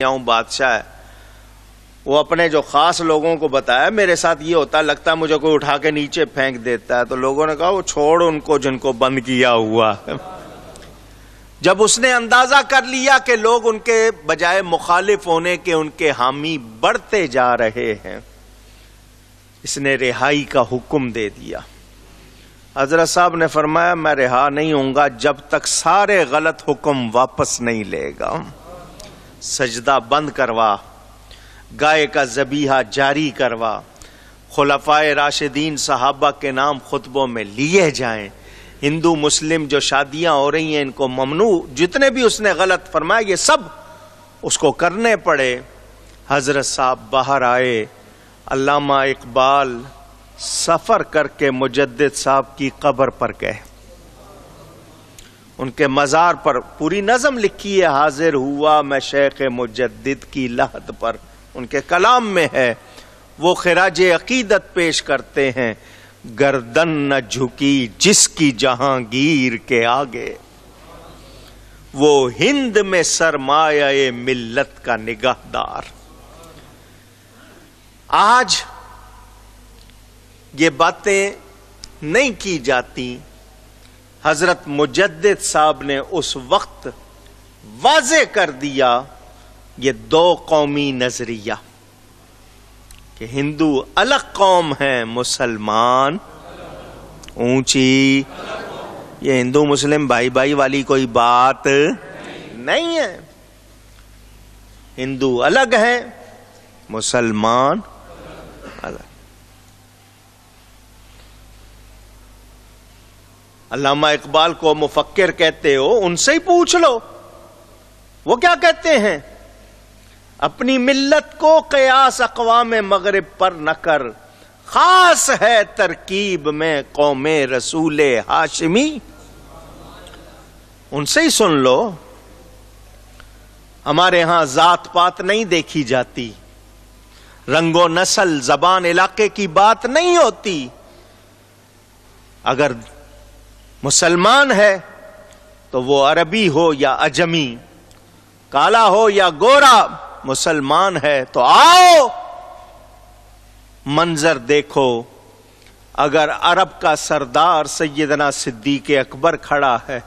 بادشاہ ہے، وہ اپنے جو خاص لوگوں کو بتایا میرے ساتھ یہ ہوتا، لگتا ہے مجھے کوئی اٹھا کے نیچے پھینک دیتا ہے، تو لوگوں نے کہا وہ چھوڑ ان کو جن کو بند کیا ہوا ہے۔ جب اس نے اندازہ کر لیا کہ لوگ ان کے بجائے مخالف ہونے کے ان کے حامی بڑھتے جا رہے ہیں، اس نے رہائی کا حکم دے دیا۔ حضرت صاحب نے فرمایا میں رہا نہیں ہوں گا جب تک سارے غلط حکم واپس نہیں لے گا۔ سجدہ بند کروا، گائے کا ذبیحہ جاری کروا، خلفائے راشدین صحابہ کے نام خطبوں میں لیے جائیں، ہندو مسلم جو شادیاں ہو رہی ہیں ان کو ممنوع، جتنے بھی اس نے غلط فرمایا یہ سب اس کو کرنے پڑے۔ حضرت صاحب باہر آئے، علامہ اقبال سفر کر کے مجدد صاحب کی قبر پر گئے، ان کے مزار پر پوری نظم لکھی ہے، حاضر ہوا میں شیخ مجدد کی لحد پر، ان کے کلام میں ہے۔ وہ خراج عقیدت پیش کرتے ہیں، گردن نہ جھکی جس کی جہانگیر کے آگے، وہ ہند میں سرمایہ ملت کا نگہدار۔ آج یہ باتیں نہیں کی جاتی، حضرت مجدد صاحب نے اس وقت واضح کر دیا یہ دو قومی نظریہ کہ ہندو الگ قوم ہیں، مسلمان اونچی۔ یہ ہندو مسلم بھائی بھائی والی کوئی بات نہیں ہے، ہندو الگ ہے، مسلمان الگ۔ علامہ اقبال کو مفکر کہتے ہو، ان سے ہی پوچھ لو وہ کیا کہتے ہیں۔ اپنی ملت کو قیاس اقوام مغرب پر نہ کر، خاص ہے ترکیب میں قوم رسول ہاشمی۔ ان سے ہی سن لو۔ ہمارے ہاں ذات پات نہیں دیکھی جاتی، رنگ و نسل زبان علاقے کی بات نہیں ہوتی۔ اگر مسلمان ہے تو وہ عربی ہو یا عجمی، کالا ہو یا گورا، مسلمان ہے تو آؤ منظر دیکھو۔ اگر عرب کا سردار سیدنا صدیق اکبر کھڑا ہے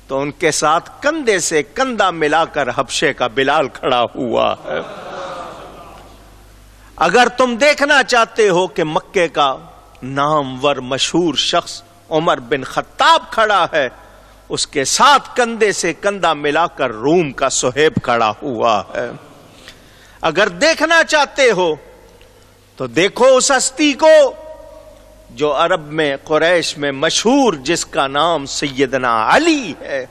تو ان کے ساتھ کندھے سے کندھا ملا کر حبشے کا بلال کھڑا ہوا ہے۔ اگر تم دیکھنا چاہتے ہو کہ مکے کا نامور مشہور شخص عمر بن خطاب کھڑا ہے، اس کے ساتھ کندھے سے کندھا ملا کر روم کا صہیب کھڑا ہوا ہے۔ اگر دیکھنا چاہتے ہو تو دیکھو اس ہستی کو جو عرب میں قریش میں مشہور، جس کا نام سیدنا علی ہے۔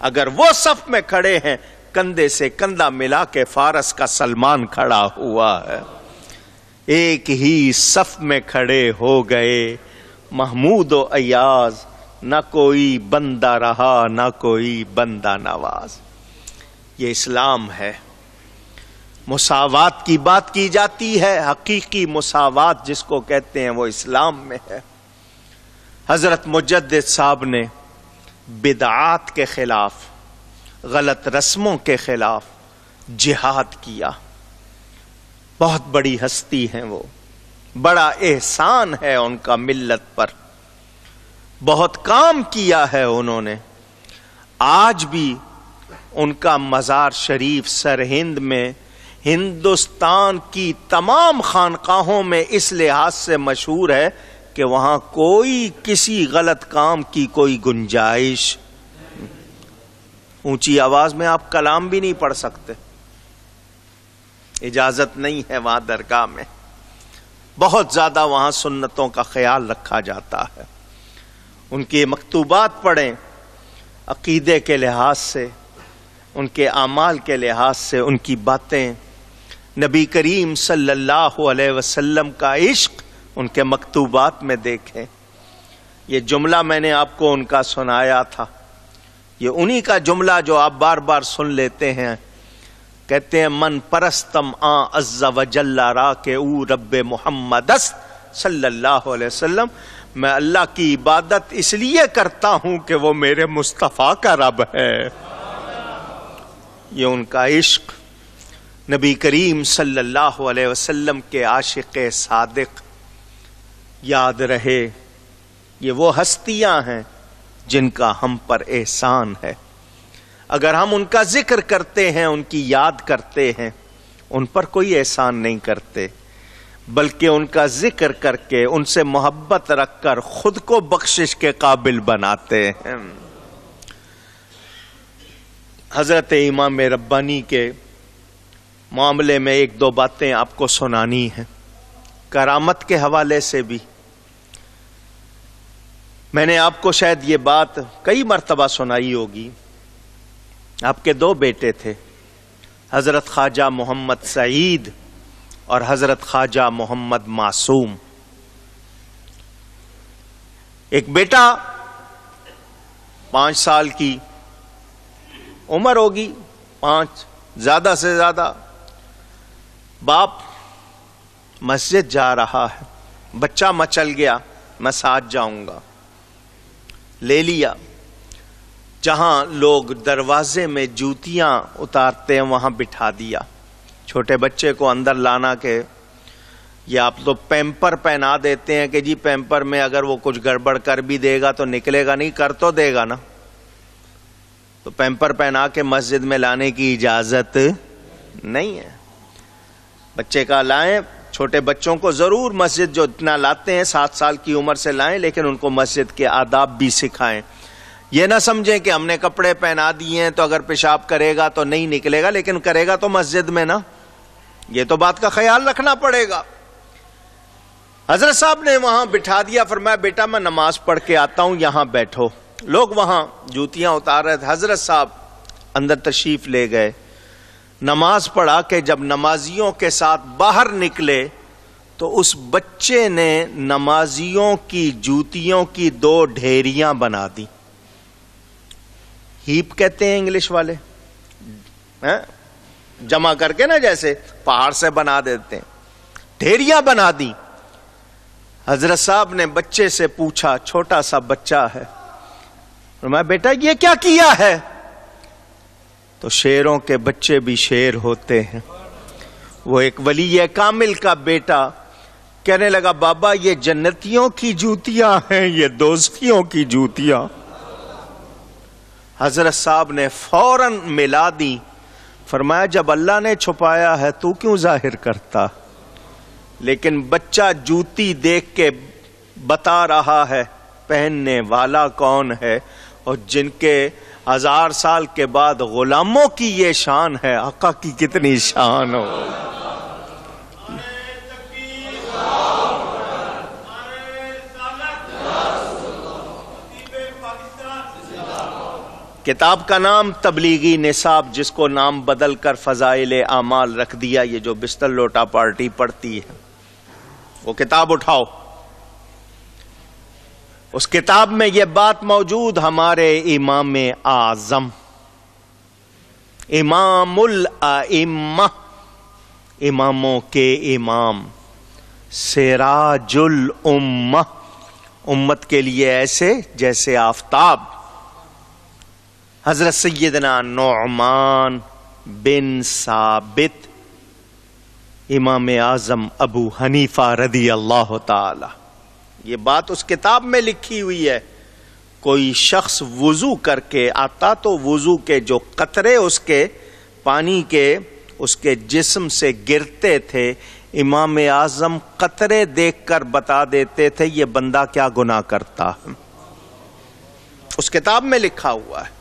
اگر وہ صف میں کھڑے ہیں، کندھے سے کندھا ملا کے فارس کا سلمان کھڑا ہوا ہے۔ ایک ہی صف میں کھڑے ہو گئے محمود و ایاز، نہ کوئی بندہ رہا نہ کوئی بندہ نواز۔ یہ اسلام ہے۔ مساوات کی بات کی جاتی ہے، حقیقی مساوات جس کو کہتے ہیں وہ اسلام میں ہے۔ حضرت مجدد صاحب نے بدعات کے خلاف، غلط رسموں کے خلاف جہاد کیا۔ بہت بڑی ہستی ہیں وہ، بڑا احسان ہے ان کا ملت پر، بہت کام کیا ہے انہوں نے۔ آج بھی ان کا مزار شریف سرہند میں ہندوستان کی تمام خانقاہوں میں اس لحاظ سے مشہور ہے کہ وہاں کوئی کسی غلط کام کی کوئی گنجائش۔ اونچی آواز میں آپ کلام بھی نہیں پڑھ سکتے، اجازت نہیں ہے وہاں درگاہ میں۔ بہت زیادہ وہاں سنتوں کا خیال رکھا جاتا ہے۔ ان کی مکتوبات پڑھیں، عقیدے کے لحاظ سے، ان کے اعمال کے لحاظ سے، ان کی باتیں، نبی کریم صلی اللہ علیہ وسلم کا عشق ان کے مکتوبات میں دیکھیں۔ یہ جملہ میں نے آپ کو ان کا سنایا تھا، یہ انہی کا جملہ جو آپ بار بار سن لیتے ہیں۔ کہتے ہیں من پرستم عز وجل را کہ او رب محمد صلی اللہ علیہ وسلم، میں اللہ کی عبادت اس لیے کرتا ہوں کہ وہ میرے مصطفیٰ کا رب ہے۔ یہ ان کا عشق، نبی کریم صلی اللہ علیہ وسلم کے عاشق صادق یاد رہے، یہ وہ ہستیاں ہیں جن کا ہم پر احسان ہے. اگر ہم ان کا ذکر کرتے ہیں، ان کی یاد کرتے ہیں، ان پر کوئی احسان نہیں کرتے، بلکہ ان کا ذکر کر کے ان سے محبت رکھ کر خود کو بخشش کے قابل بناتے ہیں. حضرت امام ربانی کے معاملے میں ایک دو باتیں آپ کو سنانی ہیں، کرامت کے حوالے سے بھی. میں نے آپ کو شاید یہ بات کئی مرتبہ سنائی ہوگی. آپ کے دو بیٹے تھے، حضرت خواجہ محمد سعید اور حضرت خواجہ محمد معصوم. ایک بیٹا 5 سال کی عمر ہوگی، 5 زیادہ سے زیادہ. باپ مسجد جا رہا ہے، بچہ مچل گیا، میں ساتھ جاؤں گا. لے لیا، جہاں لوگ دروازے میں جوتیاں اتارتے ہیں وہاں بٹھا دیا. چھوٹے بچے کو اندر لانا کہ یہ آپ تو پیمپر پہنا دیتے ہیں کہ جی پیمپر میں اگر وہ کچھ گڑبڑ کر بھی دے گا تو نکلے گا نہیں، کر تو دے گا نا. تو پیمپر پہنا کے مسجد میں لانے کی اجازت نہیں ہے. بچے کا لائیں، چھوٹے بچوں کو ضرور مسجد جو اتنا لاتے ہیں 7 سال کی عمر سے لائیں، لیکن ان کو مسجد کے آداب بھی سکھائیں. یہ نہ سمجھیں کہ ہم نے کپڑے پہنا دیے ہیں تو اگر پیشاب کرے گا تو نہیں نکلے گا، لیکن کرے گا تو مسجد میں نا. یہ تو بات کا خیال رکھنا پڑے گا. حضرت صاحب نے وہاں بٹھا دیا، فرمایا بیٹا میں نماز پڑھ کے آتا ہوں، یہاں بیٹھو. لوگ وہاں جوتیاں اتار رہے تھے. حضرت صاحب اندر تشریف لے گئے، نماز پڑھا کہ جب نمازیوں کے ساتھ باہر نکلے تو اس بچے نے نمازیوں کی جوتیوں کی 2 ڈھیریاں بنا دی. ہیپ کہتے ہیں انگلش والے، جمع کر کے نا جیسے پہاڑ سے بنا دیتے ہیں، ڈھیریاں بنا دی. حضرت صاحب نے بچے سے پوچھا، چھوٹا سا بچہ ہے، فرمایا بیٹا یہ کیا کیا ہے؟ تو شیروں کے بچے بھی شیر ہوتے ہیں. وہ ایک ولی کامل کا بیٹا کہنے لگا بابا یہ جنتیوں کی جوتیاں ہیں، یہ دوزخیوں کی جوتیاں. حضرت صاحب نے فوراً ملا دی، فرمایا جب اللہ نے چھپایا ہے تو کیوں ظاہر کرتا؟ لیکن بچہ جوتی دیکھ کے بتا رہا ہے پہننے والا کون ہے، اور جن کے 1000 سال کے بعد غلاموں کی یہ شان ہے، آقا کی کتنی شان ہو. کتاب کا نام تبلیغی نصاب، جس کو نام بدل کر فضائل اعمال رکھ دیا. یہ جو بستر لوٹا پارٹی پڑھتی ہے وہ کتاب اٹھاؤ. اس کتاب میں یہ بات موجود، ہمارے امام اعظم، امام الائمہ، اماموں کے امام، سراج الامہ، امت کے لیے ایسے جیسے آفتاب، حضرت سیدنا نعمان بن ثابت، امام اعظم ابو حنیفہ رضی اللہ تعالی. یہ بات اس کتاب میں لکھی ہوئی ہے. کوئی شخص وضو کر کے آتا تو وضو کے جو قطرے اس کے پانی کے اس کے جسم سے گرتے تھے، امام اعظم قطرے دیکھ کر بتا دیتے تھے یہ بندہ کیا گناہ کرتا ہے. اس کتاب میں لکھا ہوا ہے.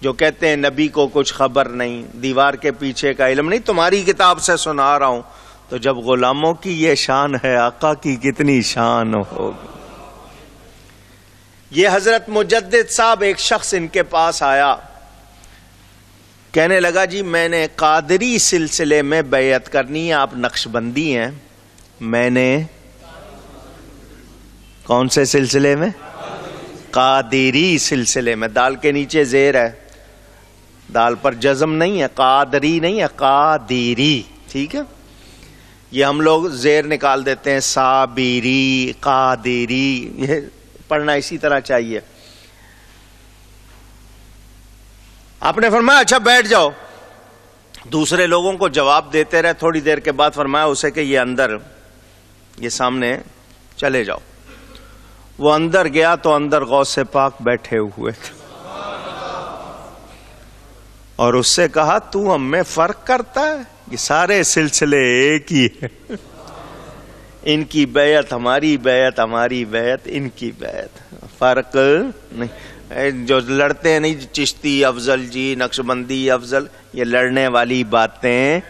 جو کہتے ہیں نبی کو کچھ خبر نہیں، دیوار کے پیچھے کا علم نہیں، تمہاری کتاب سے سنا رہا ہوں. تو جب غلاموں کی یہ شان ہے، آقا کی کتنی شان ہوگی. یہ حضرت مجدد صاحب، ایک شخص ان کے پاس آیا، کہنے لگا جی میں نے قادری سلسلے میں بیعت کرنی ہے، آپ نقشبندی ہیں. میں نے کون سے سلسلے میں؟ قادری سلسلے میں. دال کے نیچے زیر ہے، دال پر جزم نہیں ہے، قادری نہیں ہے، قادری. ٹھیک ہے، یہ ہم لوگ زیر نکال دیتے ہیں، صابری، قادری، یہ پڑھنا اسی طرح چاہیے. آپ نے فرمایا اچھا بیٹھ جاؤ. دوسرے لوگوں کو جواب دیتے رہے. تھوڑی دیر کے بعد فرمایا اسے کہ یہ اندر، یہ سامنے چلے جاؤ. وہ اندر گیا تو اندر غوث پاک بیٹھے ہوئے تھے اور اس سے کہا تو ہم میں فرق کرتا ہے؟ یہ سارے سلسلے ایک ہی ہے. ان کی بیعت ہماری بیعت، ہماری بیعت ان کی بیعت، فرق نہیں. جو لڑتے ہیں نہیں چشتی افضل جی، نقشبندی افضل، یہ لڑنے والی باتیں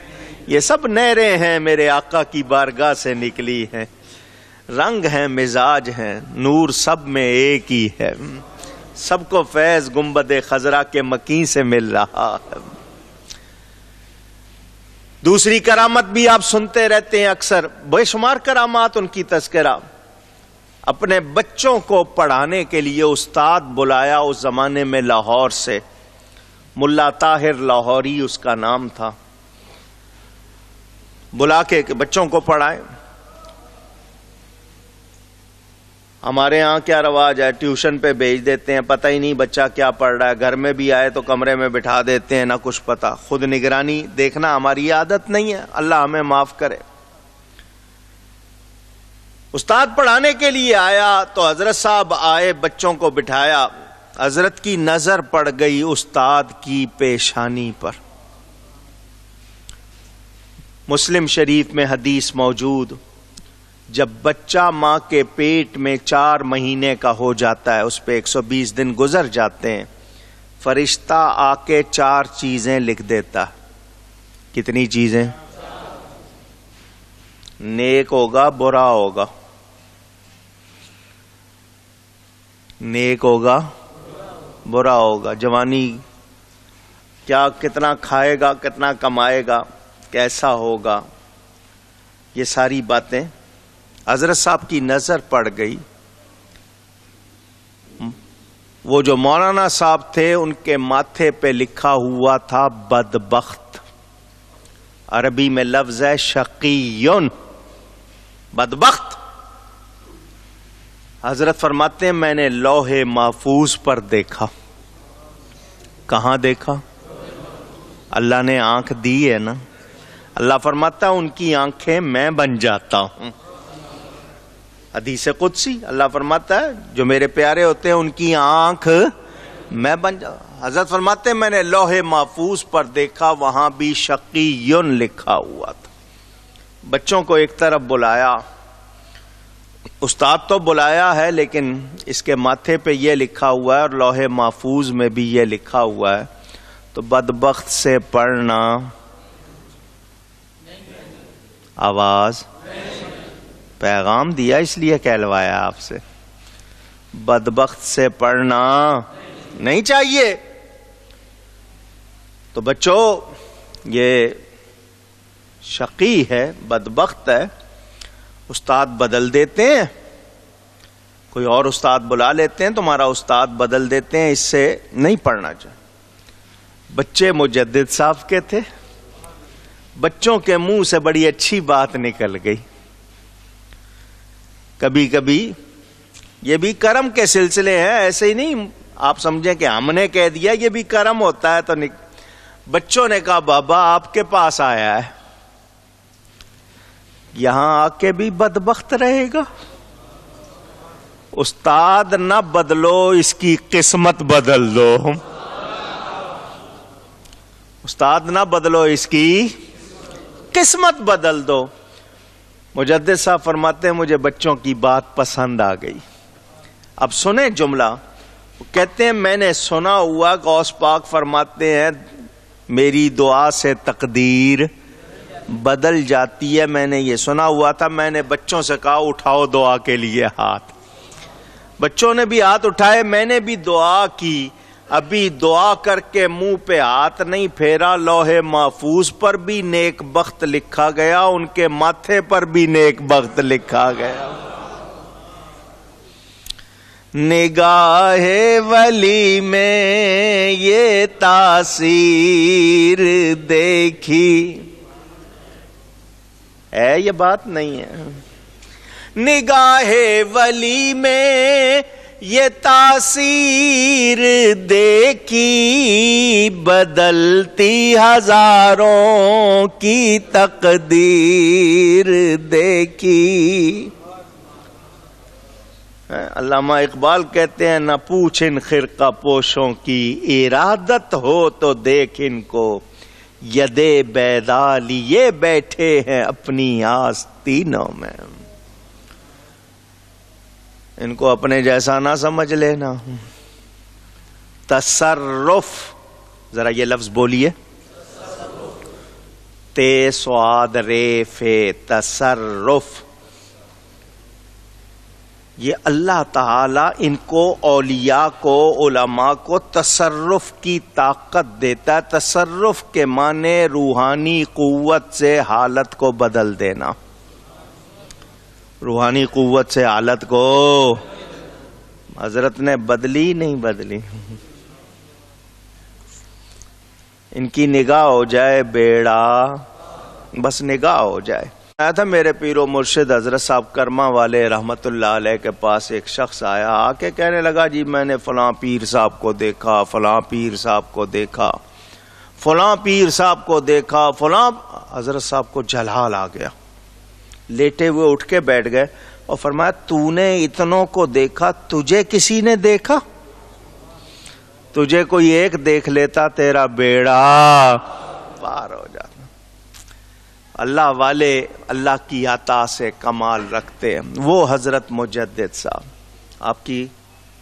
یہ سب نہریں ہیں میرے آقا کی بارگاہ سے نکلی ہیں. رنگ ہیں، مزاج ہیں، نور سب میں ایک ہی ہے. سب کو فیض گنبد خضرا کے مکیں سے مل رہا ہے. دوسری کرامت بھی آپ سنتے رہتے ہیں اکثر، بے شمار کرامات ان کی تذکرہ. اپنے بچوں کو پڑھانے کے لیے استاد بلایا اس زمانے میں لاہور سے، ملا طاہر لاہوری اس کا نام تھا. بلا کے بچوں کو پڑھائیں. ہمارے ہاں کیا رواج ہے، ٹیوشن پہ بھیج دیتے ہیں، پتہ ہی نہیں بچہ کیا پڑھ رہا ہے. گھر میں بھی آئے تو کمرے میں بٹھا دیتے ہیں، نہ کچھ پتا. خود نگرانی دیکھنا ہماری عادت نہیں ہے، اللہ ہمیں معاف کرے. استاد پڑھانے کے لیے آیا تو حضرت صاحب آئے، بچوں کو بٹھایا. حضرت کی نظر پڑ گئی استاد کی پیشانی پر. مسلم شریف میں حدیث موجود، جب بچہ ماں کے پیٹ میں 4 مہینے کا ہو جاتا ہے، اس پہ 120 دن گزر جاتے ہیں، فرشتہ آ کے 4 چیزیں لکھ دیتا. کتنی چیزیں؟ نیک ہوگا، برا ہوگا. نیک ہوگا، برا ہوگا. جوانی کیا، کتنا کھائے گا، کتنا کمائے گا، کیسا ہوگا، یہ ساری باتیں. حضرت صاحب کی نظر پڑ گئی. وہ جو مولانا صاحب تھے ان کے ماتھے پہ لکھا ہوا تھا بدبخت. عربی میں لفظ ہے شقیون، بدبخت. حضرت فرماتے ہیں میں نے لوح محفوظ پر دیکھا. کہاں دیکھا؟ اللہ نے آنکھ دی ہے نا. اللہ فرماتا ہے ان کی آنکھیں میں بن جاتا ہوں. حدیث قدسی اللہ فرماتا ہے جو میرے پیارے ہوتے ہیں ان کی آنکھ میں بن جاتا. حضرت فرماتے ہیں میں نے لوح محفوظ پر دیکھا، وہاں بھی شقیون لکھا ہوا تھا. بچوں کو ایک طرف بلایا، استاد تو بلایا ہے لیکن اس کے ماتھے پہ یہ لکھا ہوا ہے اور لوح محفوظ میں بھی یہ لکھا ہوا ہے. تو بدبخت سے پڑھنا، آواز، پیغام دیا اس لیے کہلوایا آپ سے. بدبخت سے پڑھنا نہیں چاہیے. تو بچوں یہ شقی ہے، بدبخت ہے. استاد بدل دیتے ہیں، کوئی اور استاد بلا لیتے ہیں، تمہارا استاد بدل دیتے ہیں. اس سے نہیں پڑھنا چاہیے. بچے مجدد صاحب کے تھے، بچوں کے منہ سے بڑی اچھی بات نکل گئی. کبھی کبھی یہ بھی کرم کے سلسلے ہیں، ایسے ہی نہیں آپ سمجھیں کہ ہم نے کہہ دیا، یہ بھی کرم ہوتا ہے. تو بچوں نے کہا بابا آپ کے پاس آیا ہے، یہاں آ کے بھی بدبخت رہے گا. استاد نہ بدلو، اس کی قسمت بدل دو. استاد نہ بدلو، اس کی قسمت بدل دو. مجدد صاحب فرماتے ہیں مجھے بچوں کی بات پسند آ گئی. اب سنیں جملہ. کہتے ہیں میں نے سنا ہوا، غوث پاک فرماتے ہیں میری دعا سے تقدیر بدل جاتی ہے. میں نے یہ سنا ہوا تھا. میں نے بچوں سے کہا اٹھاؤ دعا کے لیے ہاتھ. بچوں نے بھی ہاتھ اٹھائے، میں نے بھی دعا کی. ابھی دعا کر کے منہ پہ ہاتھ نہیں پھیرا، لوح محفوظ پر بھی نیک بخت لکھا گیا، ان کے ماتھے پر بھی نیک بخت لکھا گیا. نگاہ ولی میں یہ تاثیر دیکھی ہے، یہ بات نہیں ہے. نگاہ ولی میں یہ تاثیر دیکھی بدلتی ہزاروں کی تقدیر دیکھی. علامہ اقبال کہتے ہیں نہ پوچھ ان خرقہ پوشوں کی ارادت ہو تو دیکھ ان کو یدے بیدا لیے بیٹھے ہیں اپنی آستینوں میں. ان کو اپنے جیسا نہ سمجھ لینا. تصرف ذرا یہ لفظ بولیے. تے سواد رے فے تصرف. یہ اللہ تعالی ان کو اولیاء کو علماء کو تصرف کی طاقت دیتا ہے. تصرف کے معنی روحانی قوت سے حالت کو بدل دینا. روحانی قوت سے حالت کو حضرت نے بدلی نہیں بدلی. ان کی نگاہ ہو جائے بیڑا, بس نگاہ ہو جائے. آیا تھا میرے پیر و مرشد حضرت صاحب کرما والے رحمت اللہ علیہ کے پاس ایک شخص آیا, آ کے کہنے لگا جی میں نے فلاں پیر صاحب کو دیکھا, فلاں پیر صاحب کو دیکھا, فلاں پیر صاحب کو دیکھا, فلاں. حضرت صاحب کو جلال آ گیا, لیٹے ہوئے اٹھ کے بیٹھ گئے اور فرمایا تو نے اتنوں کو دیکھا, تجھے کسی نے دیکھا؟ تجھے کوئی ایک دیکھ لیتا تیرا بیڑا پار ہو جاتا. اللہ والے اللہ کی عطا سے کمال رکھتے ہیں. وہ حضرت مجدد صاحب آپ کی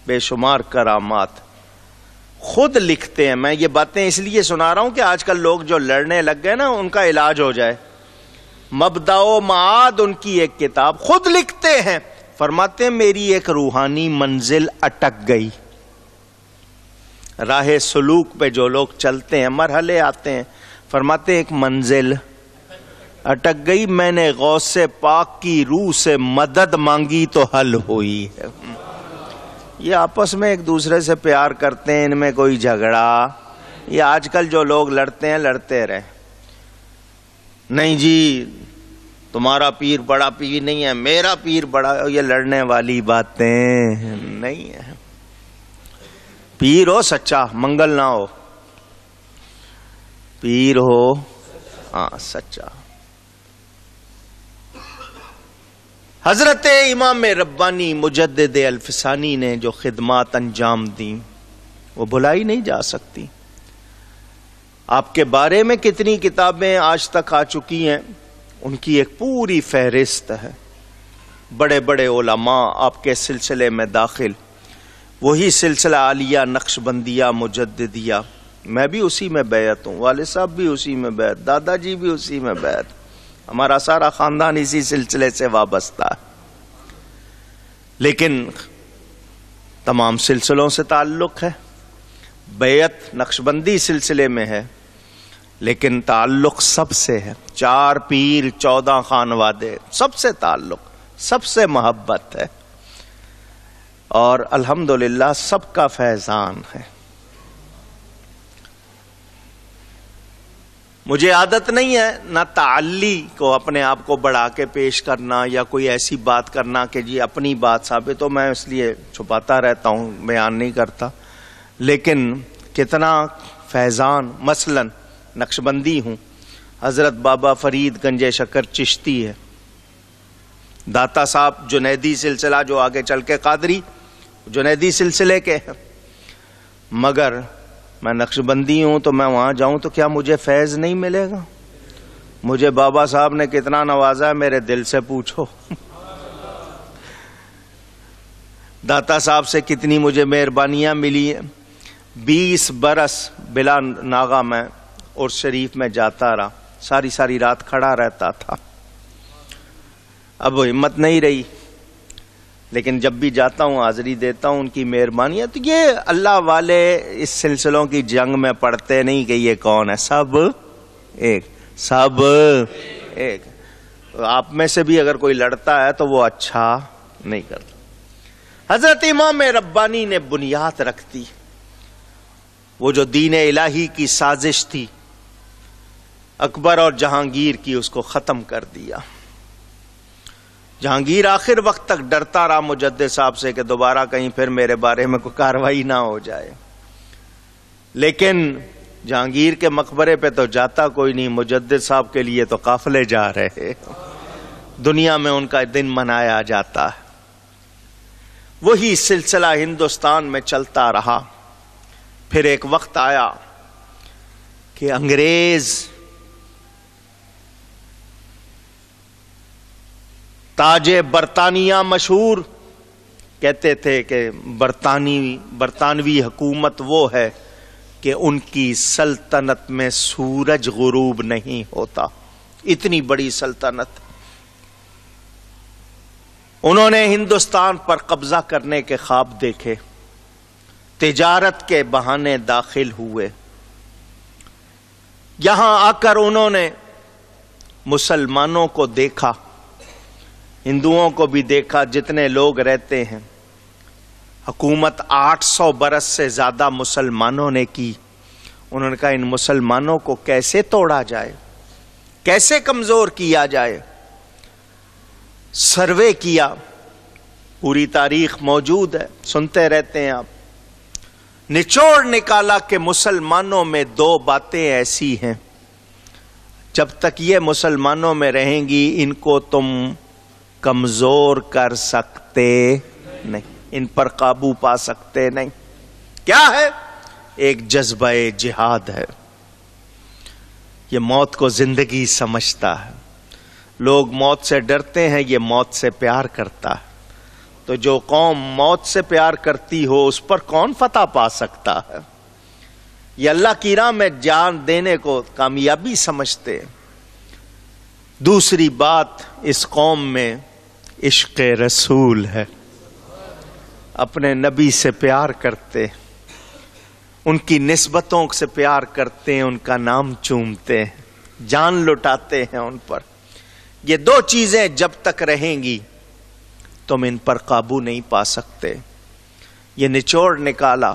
بے شمار کرامات خود لکھتے ہیں. میں یہ باتیں اس لیے سنا رہا ہوں کہ آج کل لوگ جو لڑنے لگ گئے نا ان کا علاج ہو جائے. مبدأ و معاد ان کی ایک کتاب, خود لکھتے ہیں, فرماتے ہیں میری ایک روحانی منزل اٹک گئی. راہ سلوک پہ جو لوگ چلتے ہیں مرحلے آتے ہیں, فرماتے ہیں ایک منزل اٹک گئی, میں نے غوث پاک کی روح سے مدد مانگی تو حل ہوئی ہے. یہ آپس میں ایک دوسرے سے پیار کرتے ہیں, ان میں کوئی جھگڑا. یہ آج کل جو لوگ لڑتے ہیں لڑتے رہے. نہیں جی تمہارا پیر بڑا پیر نہیں ہے, میرا پیر بڑا. یہ لڑنے والی باتیں نہیں ہیں. پیر ہو سچا, منگل نہ ہو. پیر ہو ہاں سچا. حضرت امام ربانی مجدد الفسانی نے جو خدمات انجام دیں وہ بھلائی نہیں جا سکتی. آپ کے بارے میں کتنی کتابیں آج تک آ چکی ہیں ان کی ایک پوری فہرست ہے. بڑے بڑے علماء آپ کے سلسلے میں داخل, وہی سلسلہ عالیہ نقشبندیہ مجددیہ. میں بھی اسی میں بیعت ہوں, والد صاحب بھی اسی میں بیعت, دادا جی بھی اسی میں بیعت, ہمارا سارا خاندان اسی سلسلے سے وابستہ ہے. لیکن تمام سلسلوں سے تعلق ہے. بیعت نقشبندی سلسلے میں ہے لیکن تعلق سب سے ہے. 4 پیر 14 خانوادے, سب سے تعلق, سب سے محبت ہے. اور الحمدللہ سب کا فیضان ہے. مجھے عادت نہیں ہے نہ تعلی کو اپنے آپ کو بڑھا کے پیش کرنا یا کوئی ایسی بات کرنا کہ جی اپنی بات ثابت ہو. میں اس لیے چھپاتا رہتا ہوں, بیان نہیں کرتا. لیکن کتنا فیضان, مثلا نقشبندی ہوں, حضرت بابا فرید گنج شکر چشتی ہے, داتا صاحب جنیدی سلسلہ جو آگے چل کے قادری جنیدی سلسلے کے ہیں, مگر میں نقشبندی ہوں تو میں وہاں جاؤں تو کیا مجھے فیض نہیں ملے گا؟ مجھے بابا صاحب نے کتنا نوازا ہے میرے دل سے پوچھو. داتا صاحب سے کتنی مجھے مہربانیاں ملی ہیں. 20 برس بلا ناغہ میں عرس شریف میں جاتا رہا, ساری رات کھڑا رہتا تھا. اب وہ ہمت نہیں رہی, لیکن جب بھی جاتا ہوں حاضری دیتا ہوں, ان کی مہربانیاں. تو یہ اللہ والے اس سلسلوں کی جنگ میں پڑھتے نہیں کہ یہ کون ہے, سب ایک, سب ایک. آپ میں سے بھی اگر کوئی لڑتا ہے تو وہ اچھا نہیں کرتا. حضرت امام ربانی نے بنیاد رکھ دی. وہ جو دین الہی کی سازش تھی اکبر اور جہانگیر کی, اس کو ختم کر دیا. جہانگیر آخر وقت تک ڈرتا رہا مجدد صاحب سے کہ دوبارہ کہیں پھر میرے بارے میں کوئی کاروائی نہ ہو جائے، لیکن جہانگیر کے مقبرے پہ تو جاتا کوئی نہیں، مجدد صاحب کے لیے تو قافلے جا رہے، دنیا میں ان کا دن منایا جاتا ہے۔ وہی سلسلہ ہندوستان میں چلتا رہا۔ پھر ایک وقت آیا کہ انگریز تاج برطانیہ مشہور کہتے تھے کہ برطانوی حکومت وہ ہے کہ ان کی سلطنت میں سورج غروب نہیں ہوتا، اتنی بڑی سلطنت۔ انہوں نے ہندوستان پر قبضہ کرنے کے خواب دیکھے، تجارت کے بہانے داخل ہوئے۔ یہاں آ کر انہوں نے مسلمانوں کو دیکھا، ہندوؤں کو بھی دیکھا، جتنے لوگ رہتے ہیں۔ حکومت 800 برس سے زیادہ مسلمانوں نے کی۔ انہوں نے کہا ان مسلمانوں کو کیسے توڑا جائے، کیسے کمزور کیا جائے۔ سروے کیا، پوری تاریخ موجود ہے، سنتے رہتے ہیں آپ۔ نچوڑ نکالا کہ مسلمانوں میں دو باتیں ایسی ہیں، جب تک یہ مسلمانوں میں رہیں گی ان کو تم کمزور کر سکتے نہیں، ان پر قابو پا سکتے نہیں۔ کیا ہے؟ ایک جذبہ جہاد ہے۔ یہ موت کو زندگی سمجھتا ہے۔ لوگ موت سے ڈرتے ہیں، یہ موت سے پیار کرتا ہے۔ تو جو قوم موت سے پیار کرتی ہو اس پر کون فتح پا سکتا ہے؟ یہ اللہ کی راہ میں جان دینے کو کامیابی سمجھتے ہیں۔ دوسری بات، اس قوم میں عشق رسول ہے، اپنے نبی سے پیار کرتے، ان کی نسبتوں سے پیار کرتے ہیں، ان کا نام چومتے ہیں، جان لٹاتے ہیں ان پر۔ یہ دو چیزیں جب تک رہیں گی تم ان پر قابو نہیں پا سکتے۔ یہ نچوڑ نکالا،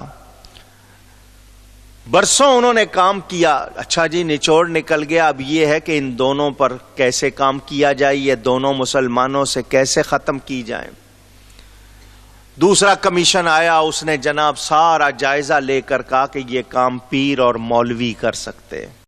برسوں انہوں نے کام کیا۔ اچھا جی نچوڑ نکل گیا، اب یہ ہے کہ ان دونوں پر کیسے کام کیا جائے، یہ دونوں مسلمانوں سے کیسے ختم کی جائیں۔ دوسرا کمیشن آیا، اس نے جناب سارا جائزہ لے کر کہا کہ یہ کام پیر اور مولوی کر سکتے ہیں۔